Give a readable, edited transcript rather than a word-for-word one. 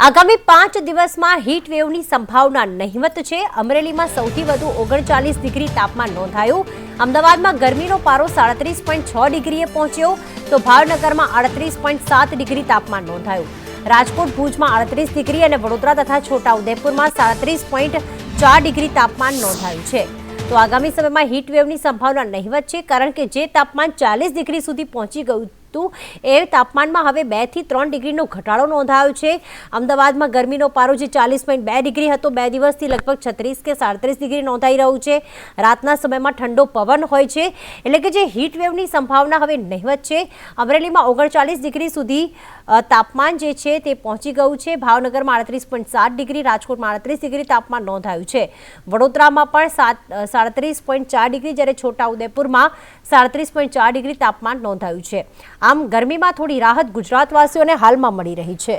આગામી 5 દિવસમાં હીટ વેવની સંભાવના નહિવત છે। અમરેલીમાં સૌથી વધુ 39 ડિગ્રી તાપમાન નોંધાયું। અમદાવાદમાં ગરમીનો પારો 37.6 ડિગ્રીએ પહોંચ્યો તો ભાવનગરમાં 38.7 ડિગ્રી તાપમાન નોંધાયું। રાજકોટ ભુજમાં 38 ડિગ્રી અને વડોદરા તથા છોટાઉદેપુરમાં 37.4 ડિગ્રી તાપમાન નોંધાયું છે। તો આગામી સમયમાં હીટ વેવની સંભાવના નહિવત છે, કારણ કે જે તાપમાન 40 ડિગ્રી સુધી પહોંચી ગયું એ તાપમાનમાં હવે 2 થી 3 ડિગ્રીનો ઘટાડો નોંધાયો છે। અમદાવાદમાં ગરમીનો પારો જે 40.2 ડિગ્રી હતો 2 દિવસથી લગભગ 36 કે 37 ડિગ્રી નોંધાઈ રહ્યું છે। રાતના સમયમાં ઠંડો પવન હોય છે, એટલે કે જે હીટ વેવની સંભાવના હવે નહિવત છે। અમરેલીમાં 39 ડિગ્રી સુધી તાપમાન જે છે તે પહોંચી ગયું છે। ભાવનગરમાં 38.7 ડિગ્રી, રાજકોટમાં 38 ડિગ્રી તાપમાન નોંધાયું છે। વડોદરામાં પણ 37.4 ડિગ્રી, જ્યારે છોટાઉદેપુરમાં 37.4 ડિગ્રી તાપમાન નોંધાયું છે। આમ ગરમીમાં થોડી રાહત ગુજરાતવાસીઓને હાલમાં મળી રહી છે।